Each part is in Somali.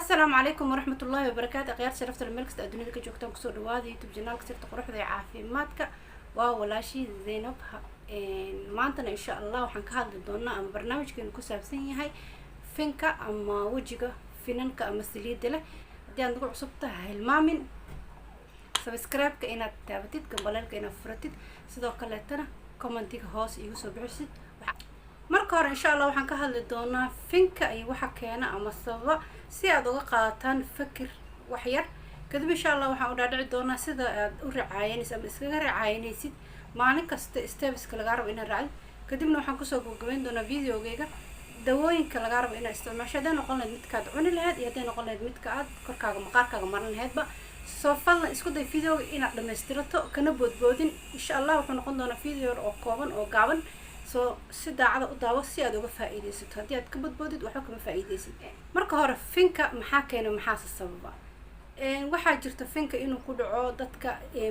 السلام عليكم ورحمة الله وبركاته. غير شرفت الملك الدنيا كي جوكتان كسور دوادي يوتيوب جنال كسرت قروح ذي عافيماتك ولا شيء زينبها ما أنتنا إن شاء الله وحنكهاد دونا أم برنامج كن كسابسين هاي فينكا أما وجهك فينك أما سليد له دي عندك عصبتها المامن سبسكرايب كأنها تابتيد قبل كأنها فرتيد سدوا كلتنا كومنتيك هاس يوسف بعشت marka hore insha Allah waxaan ka hadli doonaa finka iyo waxa keena ama sababa si aad uga qaataan fikir wax yar kadib insha Allah waxaan u dhaadhici doonaa sida aad u raacaynaysid ama iskaga raacaynaysid maalin kasta steps laga rabo inaad raacdo kadibna waxaan kusoo gabagabeyn doonaa videogayga dawooyinka laga rabo inaad isticmaasho hadday noqon lahayd midka aad cuni lahayd iyo hadday noqon lahayd midka aad korkaaga maqaarkaaga marin lahaydba soo fadlan isku day videoga inaad dhamaystirato kana boodboodin insha Allah wuxuu noqon doonaa video oo kooban oo gaaban si daacada u daawo si aad uga faa'iideysato haddii aad ka badboodid waxba kama faa'iideysid marka hore finka maxaa keena maxaa sababa waxaa jirta finka inuu ku dhaco dadka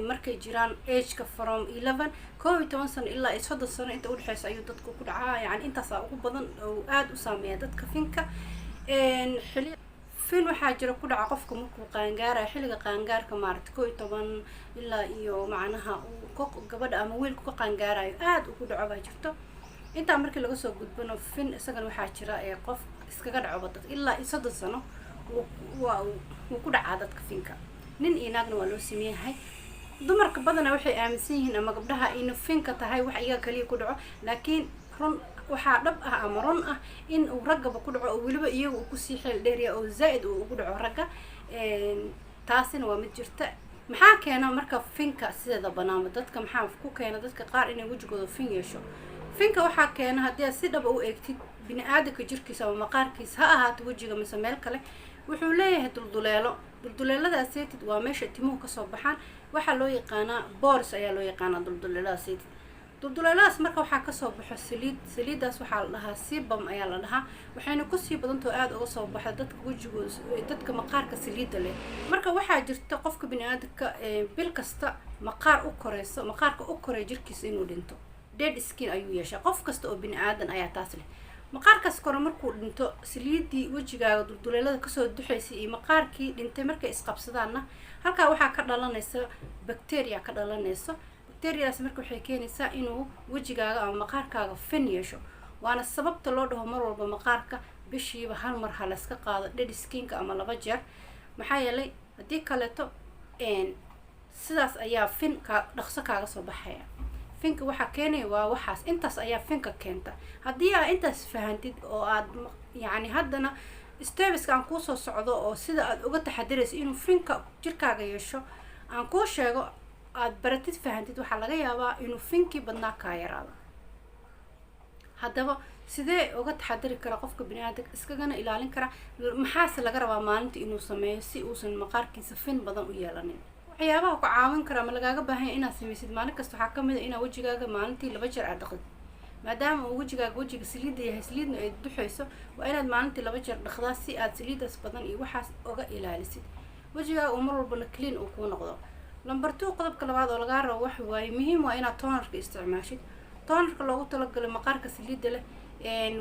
markay jiraan age-ka from 11 sano ilaa 30 sano inta u dhaxaysa ayuu dadku ku dhacaa yani intaas ugu badan oo aad u saameeya dadka finka fin waxaa jira ku dhaca qofka markuu qaangaarayo xilliga qaangaarka maaragtay 11 ilaa iyo macnaha gabadha ama wiilku ka qaangaarayo aad ugu dhaco baa jirto inta markii laga soo gudbano fin isagana waxaa jira qof iskaga dhaco dad ilaa 30 sano uu ku dhacaa dadka finka nin iyo naagna waa loo sameeyahay dumarka badana waxay aaminsan yihiin ama gabdhaha in finka tahay wax iyaga kaliya ku dhaco laakiin run waxaa dhab ah ama run ah in uu ragaba ku dhaco oo waliba iyagu uu ku sii xeel dheeriya oo zaid uu ugu dhaco ragga taasina waa mid jirta maxaa keena marka finka sida banaama dadka maxaa ku keena dadka qaar inay wajigooda fin yeesho finka waxaa keena haddii aad si dhab u eegtid bini'aadamka jirkiisa ama maqaarkiisa ha ahaato wajiga mise meel kale wuxuu leeyahay dulduleeladaas seetid waa meesha timuhu ka soo baxaan waxaa loo yaqaanaa boors ayaa loo yaqaanaa dulduleeladaas seetid dulduleeladaas marka waxaa ka soo baxo saliidaas waxaa la dhahaa sebum ayaa la dhahaa waxayna ku sii badantoo aad uga soo baxda dadka wajigooda dadka maqaarka saliida leh marka waxaa jirta qofka bini'aadamka bil kasta maqaarka u koray jirkiisa inuu dhinto dead skin ayuu yeeshaa qof kasta oo bini'aadan ayaa taas leh maqaarkaas kore markuu dhinto saliidii wajigaaga dulduleelada kasoo duxaysay iyo maqaarkii dhintay markay isqabsadaanna halkaa waxaa ka dhalanaysa bacteria ka dhalanayso bacteriadaas marka waxay keenaysaa inuu wajigaaga ama maqaarkaaga fin yeesho waana sababta loo dhaho mar walba maqaarka bishiiba hal mar ha la iska qaado dead skinka ama 2 jeer maxaa yeelay haddii kaleeto sidaas ayaa fin dhaqso kaaga soo baxaya finka waxa keenay waa waxaas intaas ayaa finka keenta haddii aad intaas fahantid oo aad yani haddana steps aan ku soo socdo oo sida aad uga taxadirayso inuu finka jirkaaga yeesho aan ku sheego aad baratid fahantid waxa laga yaabaa inuu finki badnaa ka yaraado haddaba sidee uga taxadiri kara qofka bini'aadamka iskagana ilaalin kara maxaase laga rabaa maalintii inuu sameeyo si uusan maqaarkiisa fin badan u yeelanin waxyaabaha ku caawin kara ma lagaaga baahan yahay inaad samaysid maalin kasta waxaa ka mid ah inaad wajigaaga maalintii 2 jeer aad dhaqdid maadaama uu wajigaaga wajiga saliida yahay saliidna ay duxayso waa inaad maalintii 2 jeer dhaqdaa si aad saliidaas badan iyo waxaas uga ilaalisid wajigaaga uu mar walba clean uu ku noqdo number 2 qodobka labaad oo laga rabo wax waaye muhiim waa inaad tonerka isticmaashid tonerka loogu talagalay maqaarka saliida leh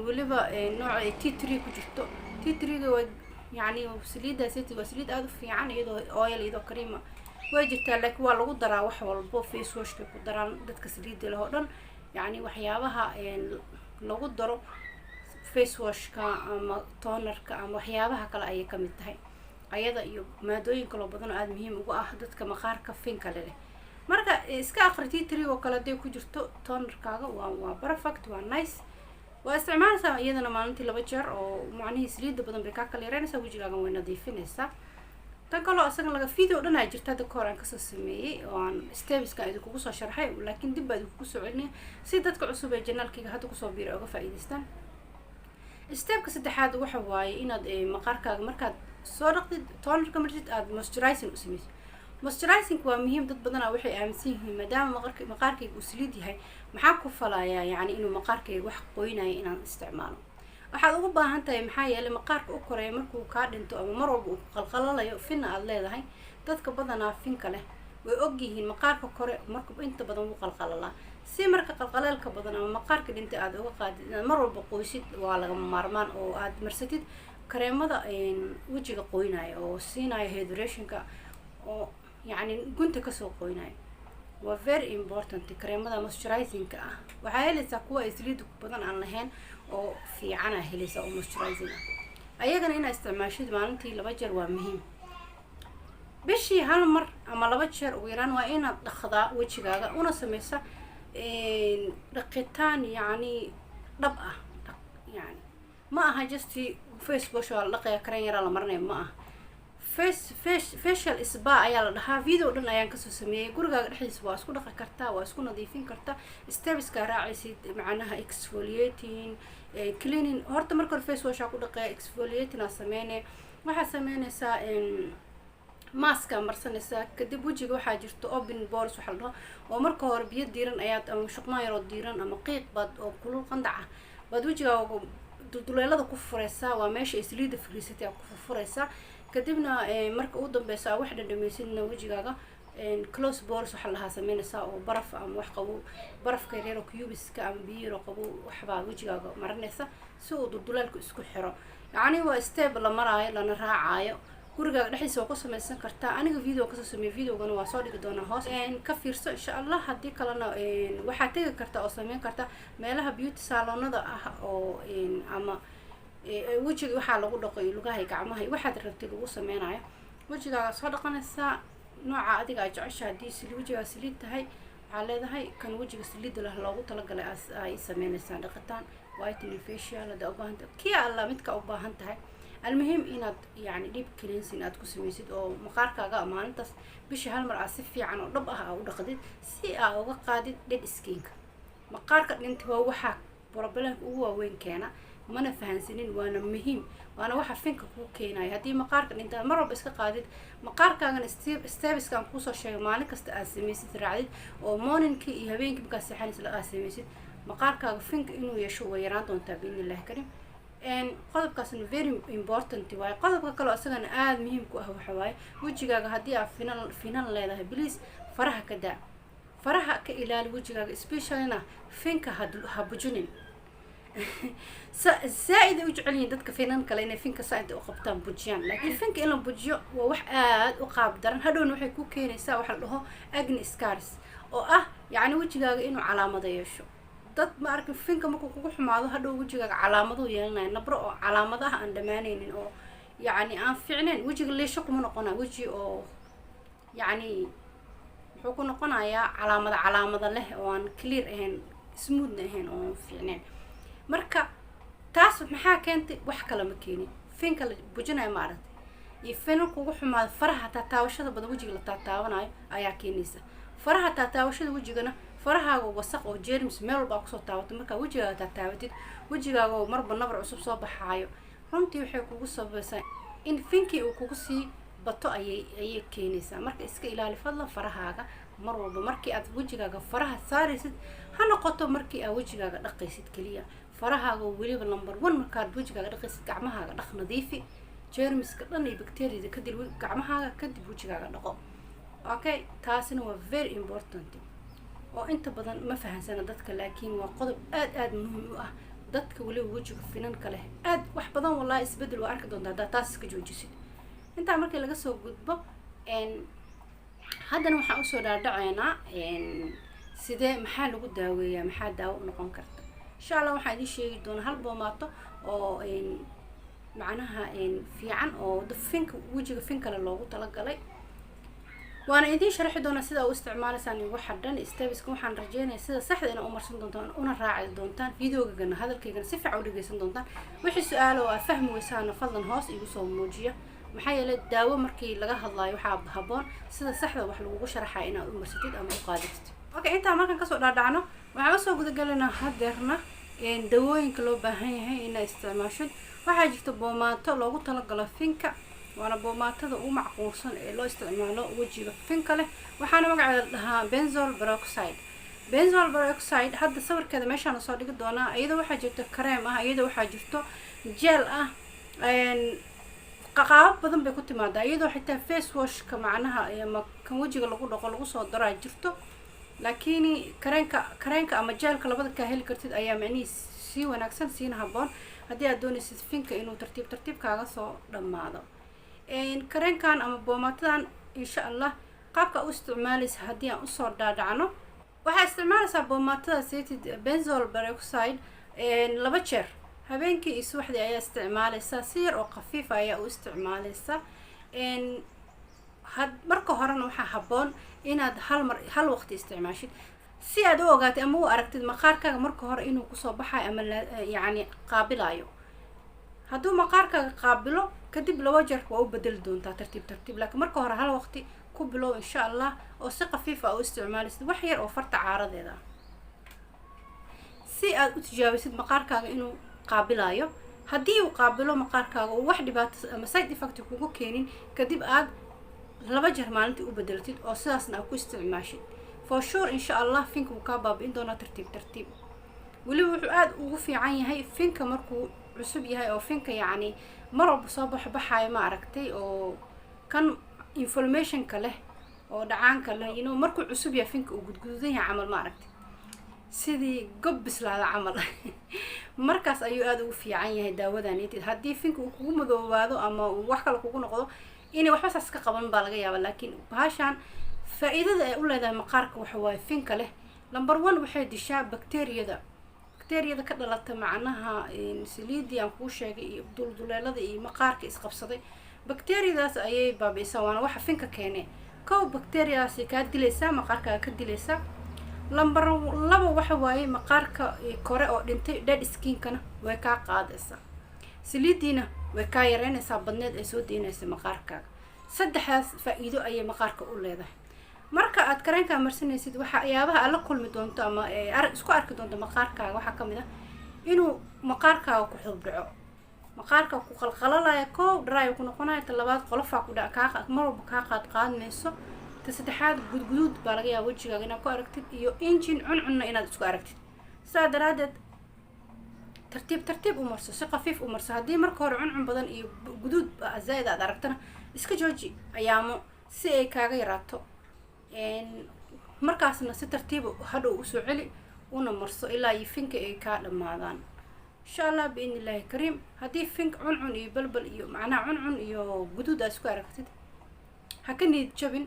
waliba nooca T3 ku jirto T3ga waa yani saliidaas waa saliid aad u fiican iyadoo oil iyadoo cream way jirtaa laakiin waa lagu daraa wax walbo face wash ku daraan dadka saliida leh oo dhan yani waxyaabaha lagu daro face washka ama tonerka ama waxyaabaha kale ay ka mid tahay ayada iyo maadooyin kale badan oo aad muhiim ugu ah dadka maqaarka finka leh marka iska akhri T3 oo kale day ku jirto tonerkaaga waa perfect waa nice waa isticmaalaysaa iyadana maalintii 2 jeer oo macnaheedu saliida badan bay ka kala yareynaysaa wajigaaga way nadiifinaysaa tan kale asaga laga video dhan ay jirta dadka hore aan ka soo sameeyay oo aan steps-ka idinku soo sharxay laakiin dib baad ku soo celinay si dadka cusub ee channel-kiga hadda ku soo biiray uga faa'iideystaan step-ka saddexaad waxa waaye inaad maqaarkaaga markaad soo dhaqdid tonerka markid aad moisturizing u sameysid moisturizing waa muhiim dad badan waxay aaminsan yihiin maadaama maqaarkayga uu saliid yahay maxaa ku falayaa yani inuu maqaarkayga wax qoynayo inaan isticmaalo waxaad ugu baahan tahay maxaa yeelay maqaarka u koreeyo markuu ka dhinto ama mar walba uu qalqalalayo fin aad leedahay dadka badanaa finka leh way og yihiin maqaarka kore marka inta badan uu qalqalalaa si marka qalqaleelka badan ama maqaarka dhintay aad uga qaadid mar walba qoysid waa laga maarmaan oo aad marsatid kareemada wejiga qoynaya oo siinaya hydrationka oo yani gunta kasoo qoynaya waa very important. kareemada moisturizingka ah waxaa helaysaa kuwa saliid badan aan lahayn oo fiican helaysaa oo moisturizing ah. ayagana inaad isticmaashid maalintii 2 jeer waa muhiim. bishii hal mar ama 2 jeer ugu yaraan waa inaad dhaqdaa wejigaaga una sameysa dhaqitaan yani dhab ah. yani ma aha just face wash oo la dhaqaya kareen yar la marnay ma aha. facial spa ayaa la dhahaa. video dhan ayaan kasoo sameeyay. gurigaaga dhexdiisa waa isku dhaqi kartaa, waa isku nadiifin kartaa. stepska raacaysid macnaha exfoliating, cleaning. horta marka face wash ku dhaqaya exfoliating aa sameynay. waxaa sameynaysaa maska marsanaysaa. kadib wejiga waxaa jirto open pores waxa la dhaho oo marka hore biyo diiran ayaad ama shuqmaan yar oo diiran ama qiiq baad oo kulul qandaca baad wejigaaga duleelada ku furaysaa. waa meesha saliida fariisatay ku furaysaa. kadibna marka ugu dambeysa wax dhadhameysidna wejigaaga close pores waxa la sameynaysaa oo baraf ama wax qabo barafka yar oo cubiska ama biyo qabo waxba wejigaaga marinaysa si uu duleelku isku xiro. yani waa step la maraayo lana raacayo. gurigaaga dhexdiisa waa ku sameysan kartaa. aniga video kasoo sameeyay videogana waa soo dhigi doonaa hoos ka fiirso insha Allah. haddii kalena waxaa tegi kartaa oo sameyn kartaa meelaha beauty salonada ah oo ama wejiga waxaa lagu dhaqay lugaha gacmaha waxaad rabtay lagu sameynayo. wejigaaga soo dhaqanaysaa nooca adiga aad jeceshahay. haddii wejigaa saliid tahay waxaa leedahay kan wejiga saliid leh loogu talagalay ay sameynaysaa dhaqitaan whitening facial hada u baahan tahay kii alla midka u baahan tahay. المهم inaad yani deep cleansing aad ku sameysid oo maqaarkaaga maalintaas bishii hal mar si fiican oo dhab ah u dhaqdid si aad uga qaadid dead skin-ka. maqaarka dhinta waa waxa problem ugu waaweyn keena mana fahansanin waana muhiim waana waxa finka ku keenaya. haddii maqaarka dhinta mar walba iska qaadid maqaarkaagana stepskan ku soo sheegay maalin kasta aad sameysid raacdid oo morning-kii iyo habeenkii markaad seexanaysid la sameysid maqaarkaaga finka inuu yeesho way yaraan doontaa biidnillaahi karim. qodobkaasna very important waaye. qodobka kale asagana aad muhiim ku ah waxa waaye wejigaaga haddii aad finan leedahay please faraha ka daa. faraha ka ilaali wejigaaga especially finka ha bujinin. زائد وجعلين دتك فينان كلا إن فينك ساعد أقبطان بوجيان لكن فينك إلا بوجيو وواحد أقاب درن هذول نوحي كوكين يساوي حلوه أجن سكارس أو يعني وجهك إنه علامة ضيشوا dad ma arkin finka markuu kugu xumaado hadhow wejigaaga calaamado yeelanay nabro oo calaamadaha aan dhamaanaynin oo yani aan fiicneen wejiga leesho kuma noqonaa weji oo yani wuxuu ku noqonayaa calaamada leh oo aan clear ahayn smooth ahayn oo fiicneen. marka taas maxaa keentay wax kale ma keenin finka la bujinay ma aragtay iyo finka kugu xumaado faraha taataawashada badan wejiga la taataawanayo ayaa keenaysa. faraha taataawashada wejigana farahaaga wasaq oo germs meel walba ku soo taawato marka wejigaaga taataawatid wejigaaga marba nabar cusub soo baxaayo runtii waxay kugu sabaysaa in finki uu kugu sii bato ayay keenaysaa. marka iska ilaali fadlan farahaaga mar walba markii aad wejigaaga faraha saaraysid ha noqoto markii aad wejigaaga dhaqaysid kaliya. farahaaga weliba number 1 markaad wejigaaga dhaqaysid gacmahaaga dhaq nadiifi germska dhan iyo bacteria ka dil gacmahaaga kadib wejigaaga dhaqo. okay taasina waa very important oo inta badan ma fahansana dadka laakiin waa qodob aad muhiim u ah dadka waliba wejiga finan kale aad wax badan wallahi isbedel waa arki doontaa taas iska joojisid. inta markii laga soo gudbo haddana waxaan u soo dhaadhaceynaa sidee maxaa lagu daaweeyaa maxaa daawo noqon karta. insha Allah waxaan idin sheegi doonaa hal boomaato oo macnaha fiican oo finka wejiga finka loogu talagalay وانا idin sharxi doona sida uu isticmaalaysaan waxa dhan steps-ka waxaan rajeynayaa sida saxda ah u marsan doontaan una raaci doontaan videoga hadalkayga si fiican u dhageysan doontaan. wixii su'aalo oo fahmi weysaan fadlan hoos igu soo muujiya maxaa yeelay daawo markii laga hadlayo waxa haboon sida saxda wax lagu sharaxay inaad u marsatid ama u qaadid. okay inta markan ka soo dhaadhacno waxaan soo guda galanaa hadeerna dawooyinka loo baahan yahay in ay isticmaasho. waxaa jirta boomaato loogu talagalay finka وانا بوماتada u macquulsan ee loo isticmaalo wajiga finka leh waxaana magaceeda dhahaa benzoyl peroxide hadda sawirkeeda meeshaan soo dhigi doonaa. iyada waxa jirta cream ah iyada waxa jirto gel ah qaab badan bay ku timaadaa iyadoo xitaa face wash ka macnaha ama kan wajiga lagu dhaqo lagu soo daraa jirto laakiin kareenka ama gelka labada ka heli kartid ayaa macnihiis sii wanaagsan siina haboon haddii aad doonaysid finka inuu tartiib tartiib kaaga soo dhammaado. kareenkan ama boomatadan insha allah qaabka u isticmaalaysa haddii aan usoo dhaadhacno, waxaa isticmaalaysaa boomatada setid benzoyl peroxide 2 jeer habeenkii iyo subaxdii ayaa isticmaalaysaa. si yar oo khafiif ayaa u isticmaalaysaa. marka horena waxaa haboon inaad hal waqti isticmaashid si aad u ogaatid ama u aragtid maqaarkaaga marka hore inuu kusoo baxayo ama yani qaabilayo. hadduu maqaarkaaga qaabilo kadib 2 jeer waa u bedeli doontaa tartiib tartiib, laakiin marka hore hal waqti ku bilow insha allah oo si khafiif ah u isticmaalaysid wax yar oo farta caaradeeda si aad u tijaabisid maqaarkaaga inuu qaabilayo. haddii uu qaabilo maqaarkaaga oo wax dhibaato ama side effect kugu keenin kadib aad 2 jeer maalintii u bedeltid oo sidaasna aad ku isticmaashid for sure insha allah finka wuu kaa baabi'in doonaa tartiib tartiib. weliba wuxuu aad ugu fiican yahay finka markuu cusub yahay oo finka yani mar walba soo baxayo ma aragtay oo kan informationka leh oo dhacaanka leh markuu cusub yahay finka uu gudgududan yahay camal ma aragtay sidii gob bislaada camal markaas ayuu aad ugu fiican yahay daawadan. haddii finka uu kugu madoobaado ama wax kale kugu noqdo inay waxba saas ka qaban baa laga yaabaa, laakiin bahashan faa'iidada ay u leedahay maqaarka waxa waaye finka leh number 1 waxay dishaa bakteeriyada ka dhalata macnaha saliidii aan kuu sheegay iyo dulduleelada iyo maqaarka isqabsaday. bakteeriyadaas ayay baabi'isaa waana waxa finka keenay. bakteeriyadaas kaa dilaysaa maqaarkaaga ka dilaysaa. number 2 waxa waaye maqaarka kore oo dhintay dead skinkana way kaa qaadaysaa. saliidiina way kaa yareynaysaa badneed ay soo deynaysa maqaarkaaga. 3daas faa'iido ayay maqaarka u leedahay. marka aad kareenka marsanaysid waxyaabaha aad la kulmi doonto ama isku arki doonto maqaarkaaga waxaa kamid ah inuu maqaarkaaga ku xubdhaco, maqaarka ku qalqalalaya dry ku noqonayo. talabaad qolofaa ku dhaca mar walba kaa qaadmayso. saddexaad gudguduud baa laga yaabaa wejigaaga inaad ku aragtid iyo injin cuncunna inaad isku aragtid. sidaa daraadeed tartiib tartiib u marso, si khafiif u marso. haddii marka hore cuncun badan iyo guduud zaa'id aad aragtana iska jooji ayaamo si ay kaaga yaraato. markaasna si tartiib hadhow usoo celi una marso ilaa iyo finka ay kaa dhammaadaan insha allah biidni illaahi kariim. haddii fink cuncun iyo balbal iyo macnaha cuncun iyo guduud aad isku aragtid ha ka niyad jabin.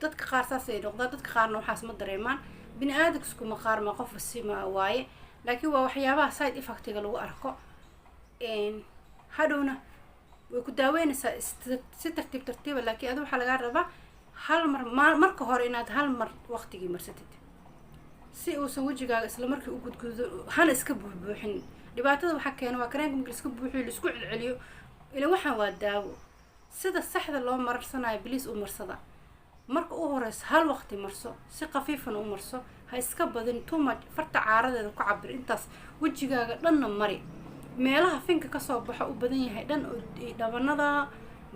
dadka qaar saas ay noqdaan, dadka qaarna waxaas ma dareemaan. bini aadamka isku maqaar ma qof sima waaye, laakiin waa waxyaabaha side effectiga lagu arko. hadhowna way ku daaweynaysaa si tartiib tartiiba, laakiin adiga waxaa lagaa rabaa hal marka hore inaad hal mar waqtigii marsatid si uusan wejigaaga isla markii u gudgudo hana iska buuxbuuxin. dhibaatada waxaa keena waa kareenka markii iska buuxiyo la isku celceliyo ilaa waxaan waa daawo. sida saxda loo marsanayo biliis u marsada. marka u horeysa hal waqti marso, si khafiifana u marso, ha iska badin too much. farta caaradeeda ku cabir intaas wejigaaga dhanna mari. meelaha finka kasoo baxo u badan yahay dhan dhabanada,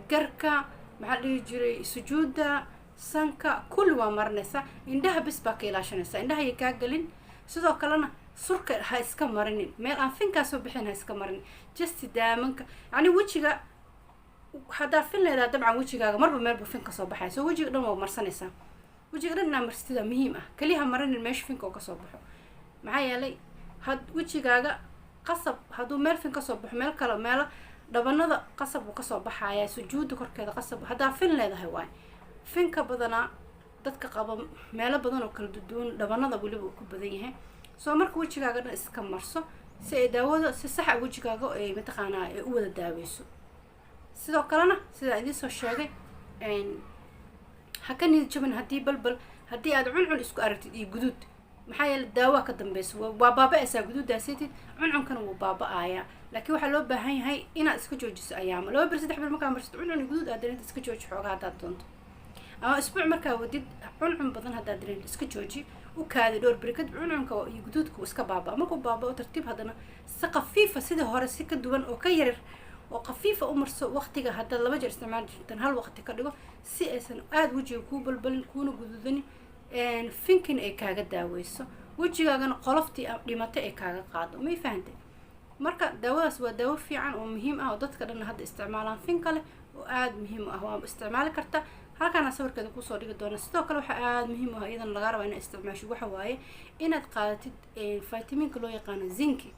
garka, maxaa dhihi jiray sujuuda, sanka kulli waa marinaysaa. indhaha bis baa ka ilaashanaysaa, indhaha ay kaa gelin. sidoo kalena surka ha iska marinin, meel aan finkaa soo bixin ha iska marinin. just daamanka yani wejiga haddaa fin leedaa dabcan wejigaaga marba meel buu fin kasoo baxaya, soo wejiga dhan waa marsanaysaa. wejiga dhan inaa marsatida muhiim ah, kaliya marinin meesha finka oo kasoo baxo. maxaa yeelay wejigaaga qasab hadduu meel fin kasoo baxo meel kale meelo dhabanada qasab uu kasoo baxaya, sujuuda korkeeda qasab. haddaa fin leedahay waay finka badanaa dadka qaba meelo badan oo kala duwan dhabanada weliba uu ku badan yahay. soo marka wejigaaga dhan iska marso si ay daawada si sax ah wejigaaga ay mataqaanaa ay u wada daaweyso. sidoo kalena sida idin soo sheegay ha ka niyad jabin haddii aad cuncun isku aragtid iyo guduud. maxaa yeelay daawa ka dambayso waa baaba'aysaa guduudaasaytid, cuncunkana wuu baaba'ayaa. laakiin waxaa loo baahan yahay inaad iska joojiso ayaamo 2 bil 3 bil markaa marsid cuncun iyo guduud aad dareento iska jooji xoogaa haddaad doonto, ama isbuuc markaa wadid cuncun badan haddaad dareento iska jooji. u kaadi dhowr beri kadib cuncunka iyo guduudka iska baabaa. markuu baabao tartiib haddana si khafiifa sidii hore si ka duwan oo ka yaryar oo khafiifa u marso. waqtiga haddaad 2 jeer isticmaali jirtaan hal waqti ka dhigo si aysan aad wejiga kuu balbalin kuuna guduudanin. finkin ay kaaga daaweyso wejigaagana qoloftii dhimatay ay kaaga qaado. may fahantay? marka daawadaas waa daawo fiican oo muhiim ah oo dadka dhan hadda isticmaalaan finka leh oo aad muhiim ah. waa isticmaali karta halkaana sawirkeeda kusoo dhigi doona. sidoo kale waxaa aad muhiim ah iyadana laga rabaa inaad isticmaasho waxa waaye inaad qaadatid fitamiinka loo yaqaano zinki.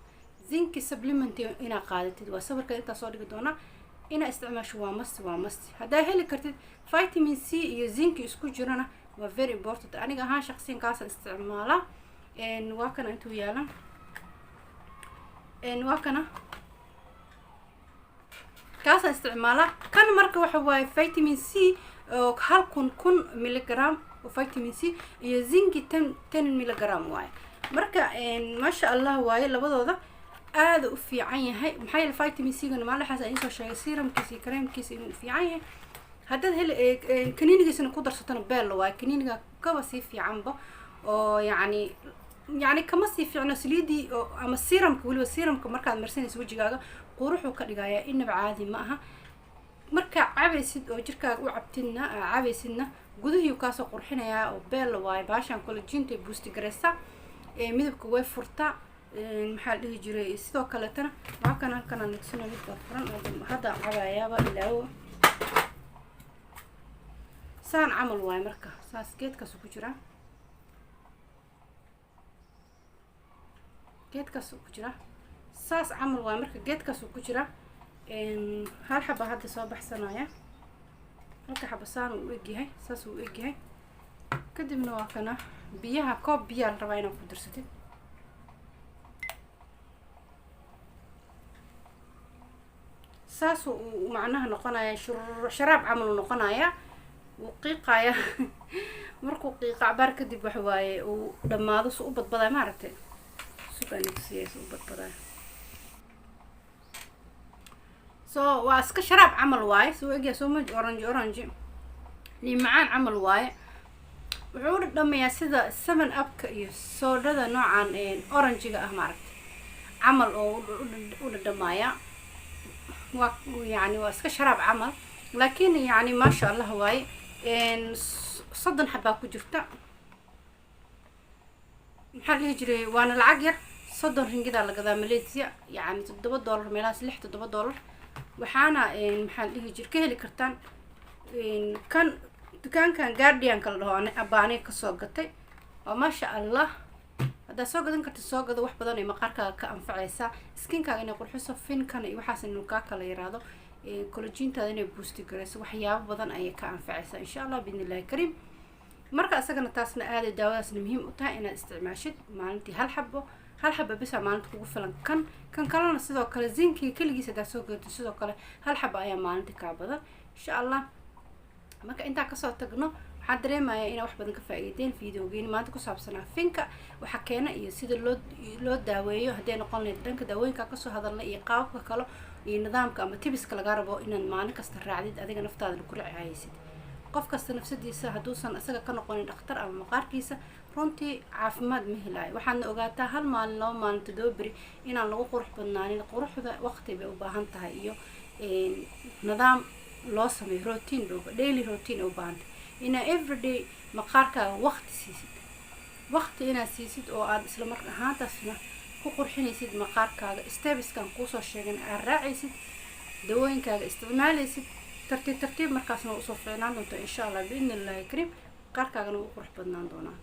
zinc supplement ina qaadatid waa sawirka inta soo dhigi doona ina isticmaasho waa must hadaa heli kartid vitamin C iyo zinc isku jirana waa very important aniga ahaan shakhsiyan kaas isticmaala waa kana intuu yaalan waa kana kaas isticmaala kan marka waxa waaye vitamin C oo hal kun miligram oo vitamin C iyo zinc 10 miligram waaye marka ma sha Allah waaye labadooda aad u fiican yahay maxay yeelay vitamin C gana malaxaas ay soo sheegay serumkiisa creamkiisa inuu fiican yahay hadad hel kaniinigiisana ku darsatana beel waaye kaniiniga kaba si fiicanba oo yani kama si fiicno saliidi ama serumka waliba serumka markaad marsanayso wajigaaga quruxu ka dhigayaa inaba caadi ma aha marka cabaysid oo jirkaaga u cabtidna cabaysidna gudihii ka soo qurxinayaa oo beel waaye baashan collagen boost gareysa midabka way furtaa maxaa dhihi jiray sidoo kale tan waxa kana halkan nixino mid furan hadda cabayaaba ilaawo saan camal waay marka saas geedkaas ku jira saas camal waay marka geedkaas ku jira hal xaba hadda soo baxsanaya halka xaba saan uu egyahay saas uu egyahay kadibna waa kana biyaha koob biyo la rabaa inaad ku darsatid saas uu macnaha noqonaya sharaab camal noqonaya وقيقايا مركو قيقع بار كدب wax waaye uu dhamaado soo badbaday ma aragtay suuqanigsiis u badbaday waa iska sharaab camal waaye soo eegay soo maj orange li macaan camal waaye wuxuu dhamayaa sida 7 up-ka iyo soodada noocan orange-ga ah ma aragtay camal oo u dhamaaya waa iska sharaab camal laakiin ma sha Allah waaye صدن حبة كجرتا محل يجري وانا العقر صدن رنجدا على قدام ماليزيا $7 ميلاس لحت $7 وحانا محل يجري كهلي كرتان كان جارديان كله أنا أباني كسوقتي وما شاء الله هذا سوق ذن كرت السوق هذا واحد بدنا مقارك كأنفعيسا سكين كان يقول حسب فين كان يحس إنه كاكا ليرادو كولاجين تادين بوست جريس وحياب بدن أي كأنفعيسا إن شاء الله بإذن الله الكريم مركز أسجن تاسنا هذه الدواء مهم وتها إن استعماشت مالتي هل حبة بس مالتي كوفلان كان كلنا سيدا كلا زينكي كل جيس ده سوق سيدا كلا هل حبة أيام مالتي كعبدا إن شاء الله marka inta ka soo tagno waxaan dareemayaa in wax badan ka faa'iideen fiidiyogeena maanta ku saabsan finka waxa keena iyo sida loo daaweeyo haddii noqon lahayd dhanka daawooyinka ka soo hadalna iyo qaabka kale iyo nidaamka ama tibiska laga rabo inaad maalin kasta raacdid adiga naftaada ku raacaysid qof kasta nafsadiisa haduusan asaga ka noqonin dhakhtar ama maqaarkiisa runtii caafimaad ma helayo waxaadna ogaataa hal maalin laba maalin toddoba beri inaan lagu qurux badnaanin quruxda waqti bay u baahan tahay iyo nidaam loo sameeyo routine daily routine u baahan ina everyday maqaarkaaga waqti inaad siisid oo aad isla mar ahaantaasna ku qurxinaysid maqaarkaaga stepskan kusoo sheegan aad raacaysid dawooyinkaaga isticmaalaysid tartiib markaasna usoo fiicnaan doonto insha Allah biidhnillaahi kariim maqaarkaagana wuu qurux badnaan doonaa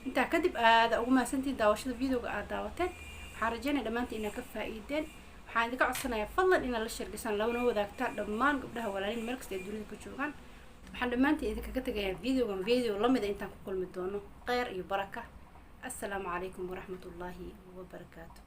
intaa kadib aad ugu mahadsantihiin daawashada videoga aad daawateen waxaan rajaynayaa dhammaantiin inaad ka faa'iideen waxaan idinka codsanayaa fadlan inaad la sheergaysaan labana wadaagtaan dhammaan gabdhaha walaalin meel kasta ee dunida ku joogaan waxaan dhammaantiin idinkaga tegayaa video lamida intaan ku kulmi doono khayr iyo baraka assalaamu calaykum waraxmatullaahi wabarakaatu